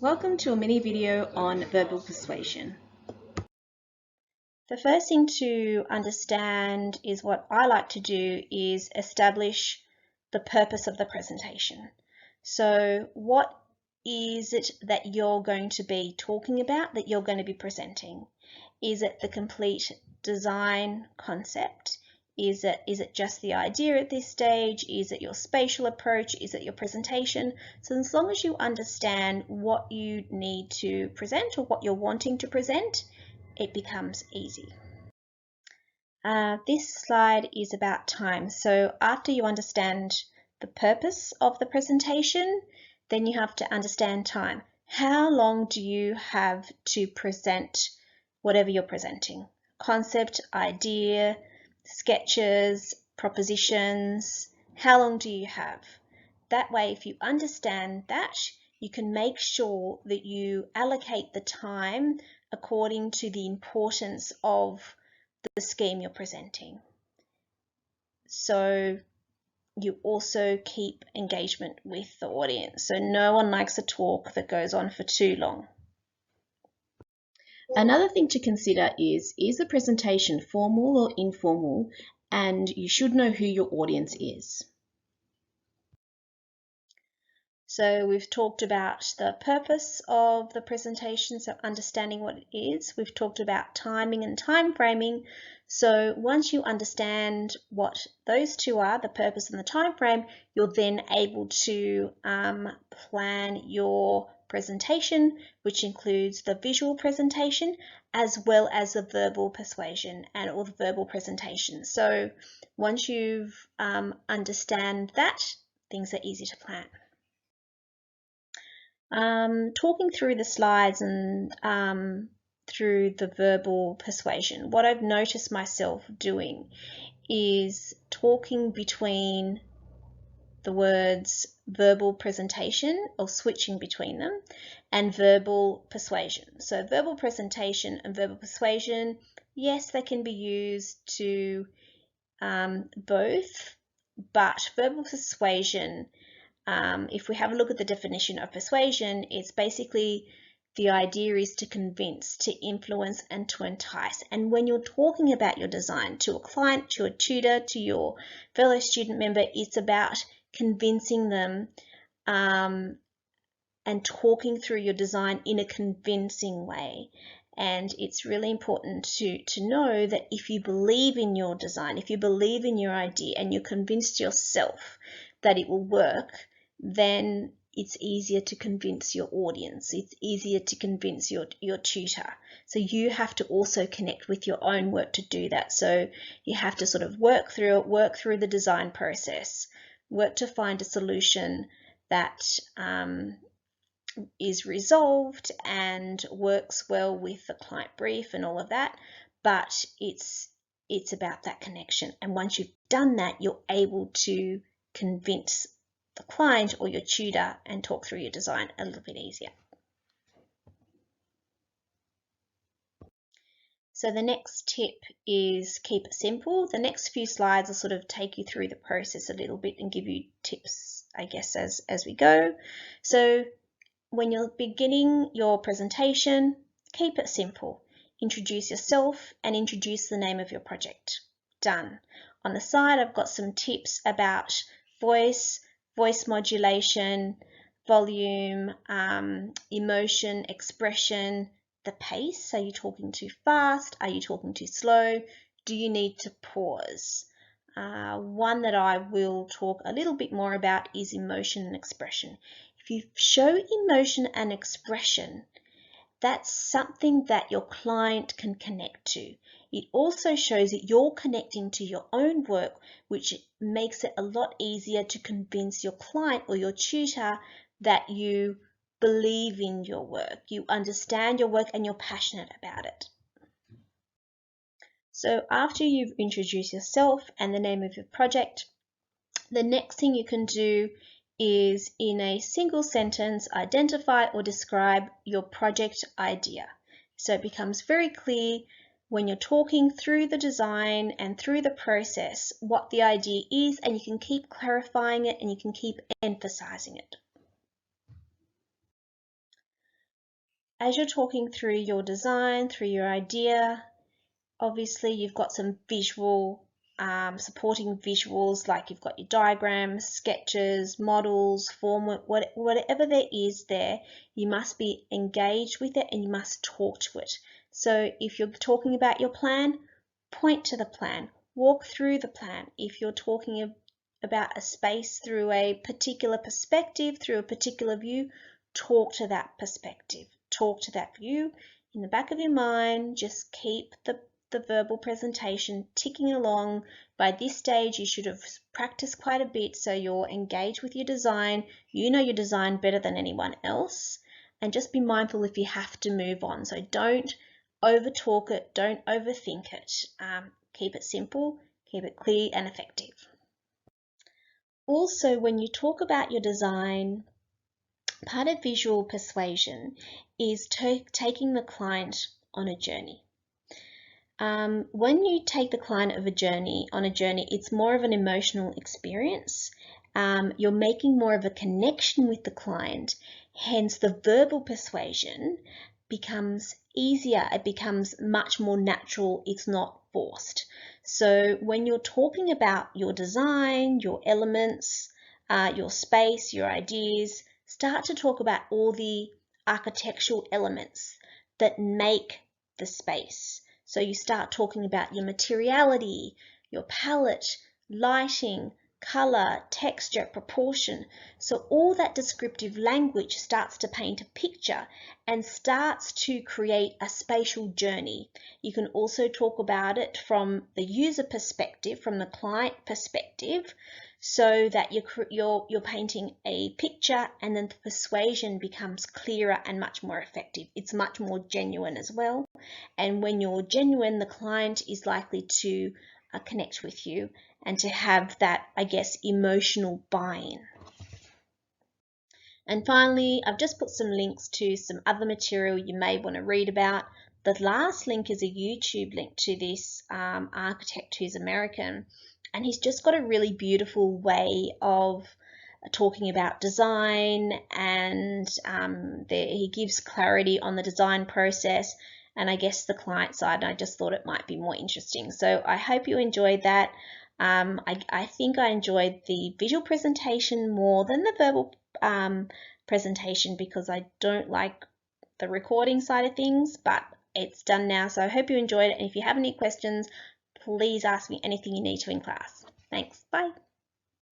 Welcome to a mini video on verbal persuasion. The first thing to understand is what I like to do is establish the purpose of the presentation. So what is it that you're going to be talking about, that you're going to be presenting? Is it the complete design concept? Is it just the idea at this stage? Is it your spatial approach? Is it your presentation? So as long as you understand what you need to present or what you're wanting to present, it becomes easy. This slide is about time. So after you understand the purpose of the presentation, then you have to understand time. How long do you have to present whatever you're presenting? Concept, idea, sketches, propositions, how long do you have? That way, if you understand that, you can make sure that you allocate the time according to the importance of the scheme you're presenting. So you also keep engagement with the audience. So no one likes a talk that goes on for too long. Another thing to consider is the presentation formal or informal? And you should know who your audience is. So we've talked about the purpose of the presentation, so understanding what it is. We've talked about timing and time framing. So once you understand what those two are, the purpose and the time frame, you're then able to plan your presentation, which includes the visual presentation as well as the verbal persuasion and all the verbal presentation. So once you've understand that, things are easy to plan. Talking through the slides and through the verbal persuasion, what I've noticed myself doing is talking between the words verbal presentation or switching between them and verbal persuasion. So verbal presentation and verbal persuasion, yes, they can be used to both, but verbal persuasion, if we have a look at the definition of persuasion, it's basically the idea is to convince, to influence, and to entice. And when you're talking about your design to a client, to a tutor, to your fellow student member, it's about convincing them and talking through your design in a convincing way. And it's really important to know that if you believe in your design, if you believe in your idea and you're convinced yourself that it will work, then it's easier to convince your audience. It's easier to convince your tutor. So you have to also connect with your own work to do that. So you have to sort of work through it, work through the design process, work to find a solution that is resolved and works well with the client brief and all of that. But it's about that connection. And once you've done that, you're able to convince the client or your tutor and talk through your design a little bit easier. So the next tip is keep it simple. The next few slides will sort of take you through the process a little bit and give you tips, I guess, as we go. So when you're beginning your presentation, keep it simple. Introduce yourself and introduce the name of your project. Done. On the side, I've got some tips about voice modulation, volume, emotion, expression, the pace. Are you talking too fast? Are you talking too slow? Do you need to pause? One that I will talk a little bit more about is emotion and expression. If you show emotion and expression, that's something that your client can connect to. It also shows that you're connecting to your own work, which makes it a lot easier to convince your client or your tutor that you believe in your work, you understand your work, and you're passionate about it. So after you've introduced yourself and the name of your project, the next thing you can do is in a single sentence, identify or describe your project idea. So it becomes very clear when you're talking through the design and through the process what the idea is, and you can keep clarifying it and you can keep emphasizing it. as you're talking through your design, through your idea, obviously you've got some visual supporting visuals, like you've got your diagrams, sketches, models, form, whatever there is there, you must be engaged with it and you must talk to it. So if you're talking about your plan, point to the plan, walk through the plan. If you're talking about a space through a particular perspective, through a particular view, talk to that perspective, talk to that view. In the back of your mind, just keep the verbal presentation ticking along. By this stage, you should have practiced quite a bit, so you're engaged with your design. You know your design better than anyone else, and just be mindful if you have to move on. So don't over talk it, don't overthink it. Keep it simple, keep it clear and effective. Also, when you talk about your design, part of visual persuasion is taking the client on a journey. When you take the client on a journey, it's more of an emotional experience. You're making more of a connection with the client, hence the verbal persuasion becomes easier, it becomes much more natural, it's not forced. So when you're talking about your design, your elements, your space, your ideas, start to talk about all the architectural elements that make the space. So you start talking about your materiality, your palette, lighting, color, texture, proportion. So all that descriptive language starts to paint a picture and starts to create a spatial journey. You can also talk about it from the user perspective, from the client perspective, so that you're painting a picture, and then the persuasion becomes clearer and much more effective. It's much more genuine as well. And when you're genuine, the client is likely to connect with you and to have that, I guess, emotional buy-in. And finally, I've just put some links to some other material you may want to read about. The last link is a YouTube link to this architect who's American, and he's just got a really beautiful way of talking about design, and he gives clarity on the design process and I guess the client side, and I just thought it might be more interesting. So I hope you enjoyed that. I think I enjoyed the visual presentation more than the verbal presentation because I don't like the recording side of things, but it's done now. So I hope you enjoyed it. And if you have any questions, please ask me anything you need to in class. Thanks. Bye.